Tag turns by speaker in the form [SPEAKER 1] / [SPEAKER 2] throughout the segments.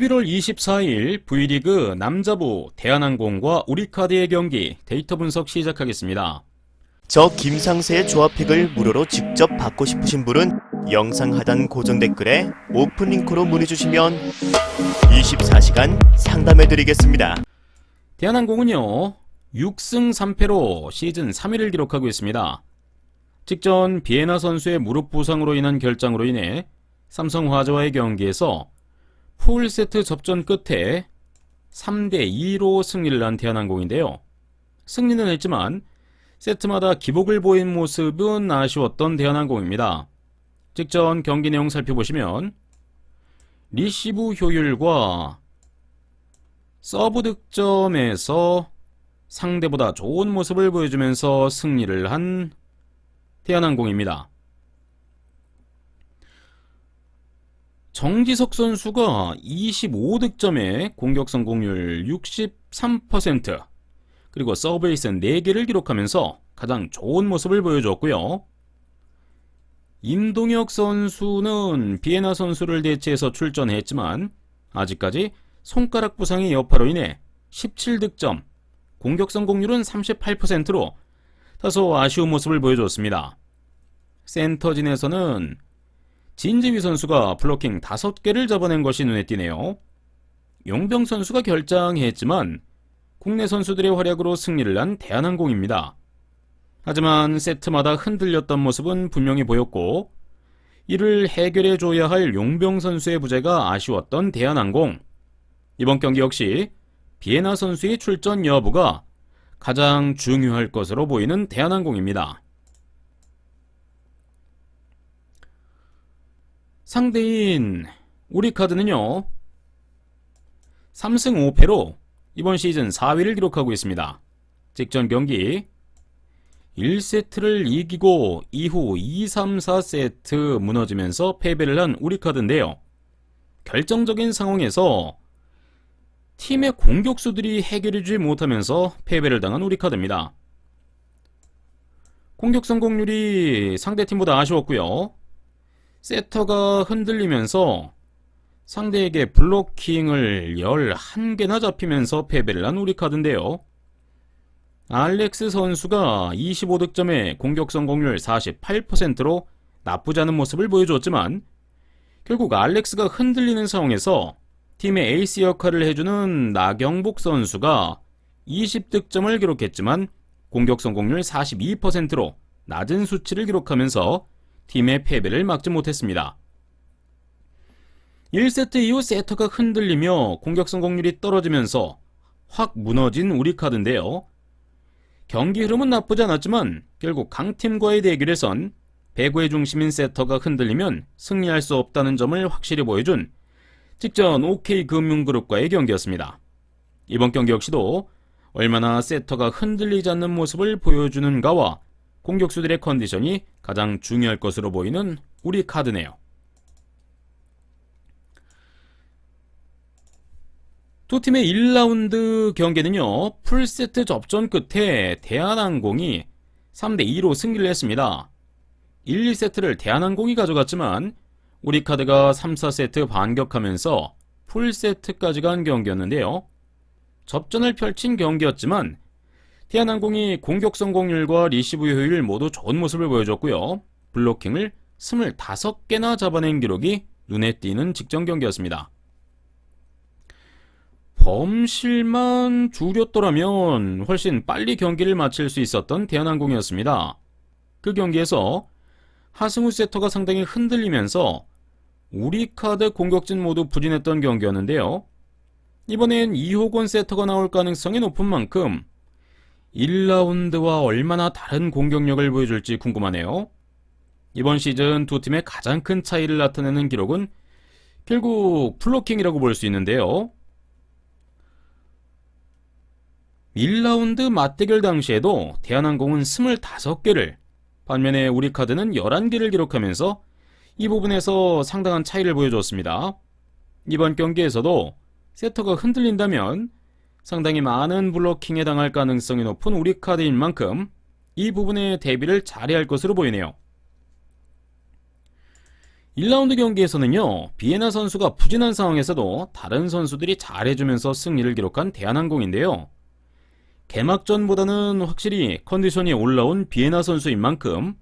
[SPEAKER 1] 11월 24일 V리그 남자부 대한항공과 우리카드의 경기 데이터 분석 시작하겠습니다.
[SPEAKER 2] 저 김상세의 조합픽을 무료로 직접 받고 싶으신 분은 영상 하단 고정 댓글에 오픈 링크로 문의주시면 24시간 상담해드리겠습니다.
[SPEAKER 1] 대한항공은요 6승 3패로 시즌 3위를 기록하고 있습니다. 직전 비에나 선수의 무릎 부상으로 인한 결장으로 인해 삼성화재와의 경기에서 풀세트 접전 끝에 3대2로 승리를 한 대한항공인데요. 승리는 했지만 세트마다 기복을 보인 모습은 아쉬웠던 대한항공입니다. 직전 경기 내용 살펴보시면 리시브 효율과 서브 득점에서 상대보다 좋은 모습을 보여주면서 승리를 한 대한항공입니다. 정지석 선수가 25득점에 공격 성공률 63%, 그리고 서브에이스 4개를 기록하면서 가장 좋은 모습을 보여줬고요. 임동혁 선수는 비에나 선수를 대체해서 출전했지만 아직까지 손가락 부상의 여파로 인해 17득점, 공격 성공률은 38%로 다소 아쉬운 모습을 보여줬습니다. 센터진에서는 진지휘 선수가 블로킹 5개를 잡아낸 것이 눈에 띄네요. 용병 선수가 결장했지만 국내 선수들의 활약으로 승리를 한 대한항공입니다. 하지만 세트마다 흔들렸던 모습은 분명히 보였고 이를 해결해줘야 할 용병 선수의 부재가 아쉬웠던 대한항공. 이번 경기 역시 비에나 선수의 출전 여부가 가장 중요할 것으로 보이는 대한항공입니다. 상대인 우리카드는요 3승 5패로 이번 시즌 4위를 기록하고 있습니다. 직전 경기 1세트를 이기고 이후 2, 3, 4세트 무너지면서 패배를 한 우리카드인데요. 결정적인 상황에서 팀의 공격수들이 해결해주지 못하면서 패배를 당한 우리카드입니다. 공격 성공률이 상대팀보다 아쉬웠고요. 세터가 흔들리면서 상대에게 블로킹을 11개나 잡히면서 패배를 한 우리카드인데요. 알렉스 선수가 25득점에 공격 성공률 48%로 나쁘지 않은 모습을 보여줬지만 결국 알렉스가 흔들리는 상황에서 팀의 에이스 역할을 해주는 나경복 선수가 20득점을 기록했지만 공격 성공률 42%로 낮은 수치를 기록하면서 팀의 패배를 막지 못했습니다. 1세트 이후 세터가 흔들리며 공격 성공률이 떨어지면서 확 무너진 우리카드인데요. 경기 흐름은 나쁘지 않았지만 결국 강팀과의 대결에선 배구의 중심인 세터가 흔들리면 승리할 수 없다는 점을 확실히 보여준 직전 OK금융그룹과의 경기였습니다. 이번 경기 역시도 얼마나 세터가 흔들리지 않는 모습을 보여주는가와 공격수들의 컨디션이 가장 중요할 것으로 보이는 우리카드네요. 두 팀의 1라운드 경기는요 풀세트 접전 끝에 대한항공이 3대2로 승리를 했습니다. 1, 2세트를 대한항공이 가져갔지만 우리카드가 3, 4세트 반격하면서 풀세트까지 간 경기였는데요. 접전을 펼친 경기였지만 대한항공이 공격 성공률과 리시브 효율 모두 좋은 모습을 보여줬고요. 블로킹을 25개나 잡아낸 기록이 눈에 띄는 직전 경기였습니다. 범실만 줄였더라면 훨씬 빨리 경기를 마칠 수 있었던 대한항공이었습니다. 그 경기에서 하승우 세터가 상당히 흔들리면서 우리카드 공격진 모두 부진했던 경기였는데요. 이번엔 이호건 세터가 나올 가능성이 높은 만큼 1라운드와 얼마나 다른 공격력을 보여줄지 궁금하네요. 이번 시즌 두 팀의 가장 큰 차이를 나타내는 기록은 결국 블로킹이라고 볼 수 있는데요. 1라운드 맞대결 당시에도 대한항공은 25개를, 반면에 우리카드는 11개를 기록하면서 이 부분에서 상당한 차이를 보여줬습니다. 이번 경기에서도 세터가 흔들린다면 상당히 많은 블로킹에 당할 가능성이 높은 우리카드인 만큼 이 부분에 대비를 잘해야 할 것으로 보이네요. 1라운드 경기에서는요, 비에나 선수가 부진한 상황에서도 다른 선수들이 잘해주면서 승리를 기록한 대한항공인데요. 개막전보다는 확실히 컨디션이 올라온 비에나 선수인 만큼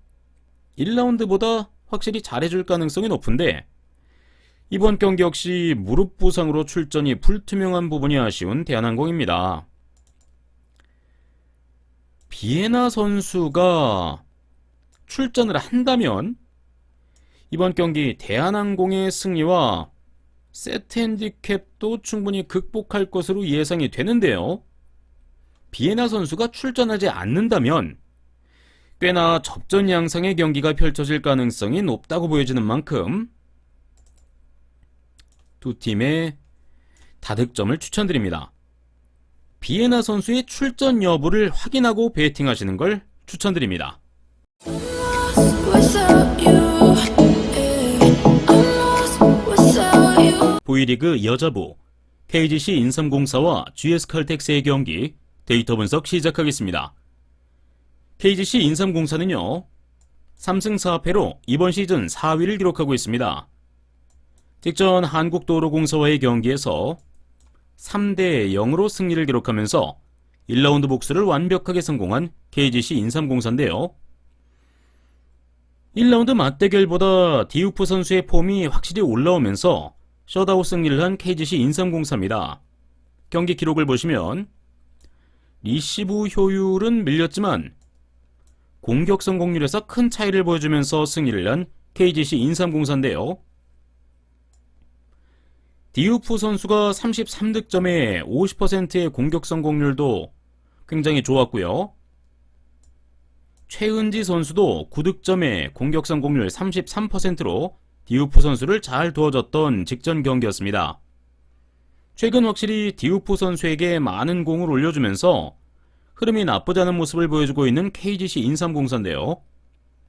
[SPEAKER 1] 1라운드보다 확실히 잘해줄 가능성이 높은데, 이번 경기 역시 무릎 부상으로 출전이 불투명한 부분이 아쉬운 대한항공입니다. 비에나 선수가 출전을 한다면 이번 경기 대한항공의 승리와 세트 핸디캡도 충분히 극복할 것으로 예상이 되는데요. 비에나 선수가 출전하지 않는다면 꽤나 접전 양상의 경기가 펼쳐질 가능성이 높다고 보여지는 만큼 두 팀의 다득점을 추천드립니다. 비에나 선수의 출전 여부를 확인하고 베팅하시는 걸 추천드립니다. V리그 여자부 KGC 인삼공사와 GS칼텍스의 경기 데이터 분석 시작하겠습니다. KGC 인삼공사는요, 3승 4패로 이번 시즌 4위를 기록하고 있습니다. 직전 한국도로공사와의 경기에서 3대 0으로 승리를 기록하면서 1라운드 복수를 완벽하게 성공한 KGC 인삼공사인데요. 1라운드 맞대결보다 디우프 선수의 폼이 확실히 올라오면서 셧아웃 승리를 한 KGC 인삼공사입니다. 경기 기록을 보시면 리시브 효율은 밀렸지만 공격 성공률에서 큰 차이를 보여주면서 승리를 한 KGC 인삼공사인데요. 디우프 선수가 33득점에 50%의 공격 성공률도 굉장히 좋았고요. 최은지 선수도 9득점에 공격 성공률 33%로 디우프 선수를 잘 도와줬던 직전 경기였습니다. 최근 확실히 디우프 선수에게 많은 공을 올려주면서 흐름이 나쁘지 않은 모습을 보여주고 있는 KGC 인삼공사인데요.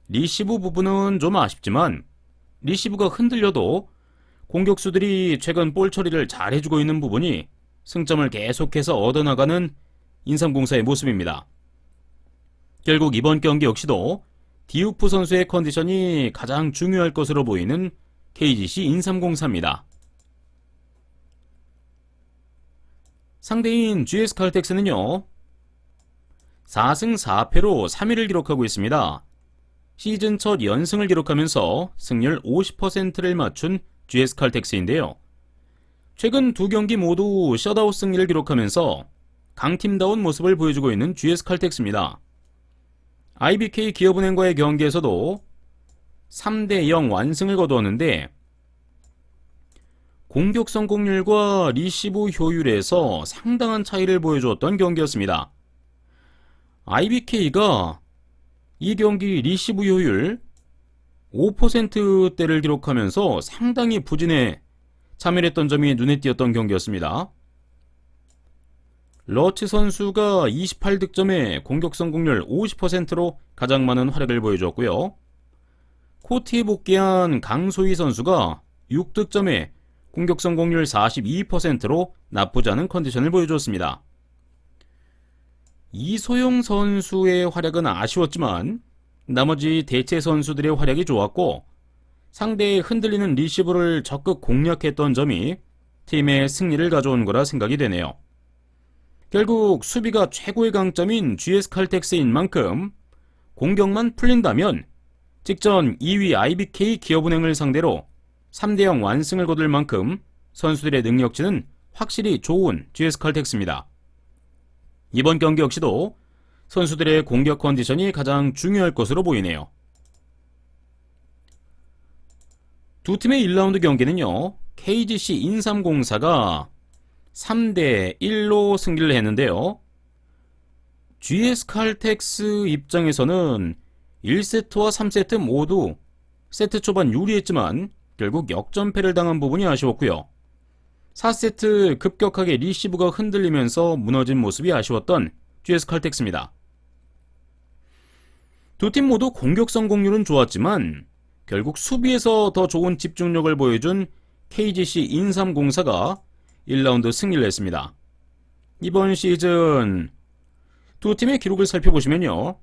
[SPEAKER 1] 리시브 부분은 좀 아쉽지만 리시브가 흔들려도 공격수들이 최근 볼 처리를 잘 해주고 있는 부분이 승점을 계속해서 얻어나가는 인삼공사의 모습입니다. 결국 이번 경기 역시도 디우프 선수의 컨디션이 가장 중요할 것으로 보이는 KGC 인삼공사입니다. 상대인 GS칼텍스는요, 4승 4패로 3위를 기록하고 있습니다. 시즌 첫 연승을 기록하면서 승률 50%를 맞춘 GS칼텍스인데요. 최근 두 경기 모두 셧아웃 승리를 기록하면서 강팀다운 모습을 보여주고 있는 GS칼텍스입니다. IBK 기업은행과의 경기에서도 3대 0 완승을 거두었는데 공격 성공률과 리시브 효율에서 상당한 차이를 보여주었던 경기였습니다. IBK가 이 경기 리시브 효율 5%대를 기록하면서 상당히 부진에 참여했던 점이 눈에 띄었던 경기였습니다. 러츠 선수가 28득점에 공격 성공률 50%로 가장 많은 활약을 보여주었고요. 코트에 복귀한 강소희 선수가 6득점에 공격 성공률 42%로 나쁘지 않은 컨디션을 보여주었습니다. 이소영 선수의 활약은 아쉬웠지만 나머지 대체 선수들의 활약이 좋았고 상대의 흔들리는 리시브를 적극 공략했던 점이 팀의 승리를 가져온 거라 생각이 되네요. 결국 수비가 최고의 강점인 GS칼텍스인 만큼 공격만 풀린다면 직전 2위 IBK 기업은행을 상대로 3대 0 완승을 거둘 만큼 선수들의 능력치는 확실히 좋은 GS칼텍스입니다. 이번 경기 역시도 선수들의 공격 컨디션이 가장 중요할 것으로 보이네요. 두 팀의 1라운드 경기는요, KGC 인삼공사가 3대 1로 승리를 했는데요. GS칼텍스 입장에서는 1세트와 3세트 모두 세트 초반 유리했지만 결국 역전패를 당한 부분이 아쉬웠고요. 4세트 급격하게 리시브가 흔들리면서 무너진 모습이 아쉬웠던 GS칼텍스입니다. 두 팀 모두 공격 성공률은 좋았지만 결국 수비에서 더 좋은 집중력을 보여준 KGC 인삼공사가 1라운드 승리를 했습니다. 이번 시즌 두 팀의 기록을 살펴보시면요,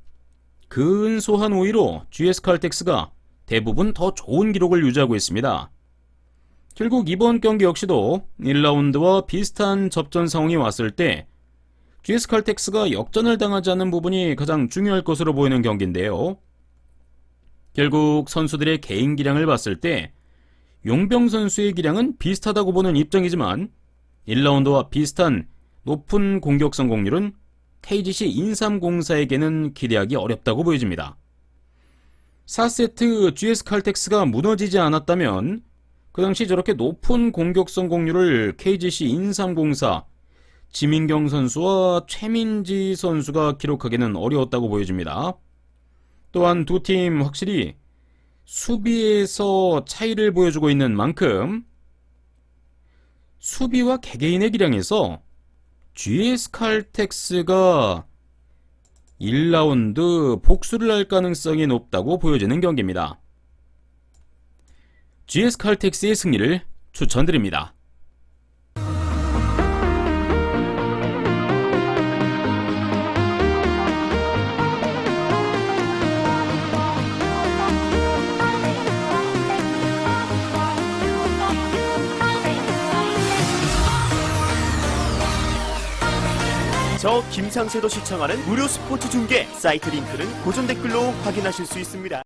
[SPEAKER 1] 근소한 우위로 GS칼텍스가 대부분 더 좋은 기록을 유지하고 있습니다. 결국 이번 경기 역시도 1라운드와 비슷한 접전 상황이 왔을 때 GS 칼텍스가 역전을 당하지 않는 부분이 가장 중요할 것으로 보이는 경기인데요. 결국 선수들의 개인 기량을 봤을 때 용병 선수의 기량은 비슷하다고 보는 입장이지만 1라운드와 비슷한 높은 공격 성공률은 KGC 인삼공사에게는 기대하기 어렵다고 보여집니다. 4세트 GS 칼텍스가 무너지지 않았다면 그 당시 저렇게 높은 공격 성공률을 KGC 인삼공사 지민경 선수와 최민지 선수가 기록하기는 어려웠다고 보여집니다. 또한 두 팀 확실히 수비에서 차이를 보여주고 있는 만큼 수비와 개개인의 기량에서 GS 칼텍스가 1라운드 복수를 할 가능성이 높다고 보여지는 경기입니다. GS 칼텍스의 승리를 추천드립니다.
[SPEAKER 2] 저 김상세도 시청하는 무료 스포츠 중계 사이트 링크는 고정 댓글로 확인하실 수 있습니다.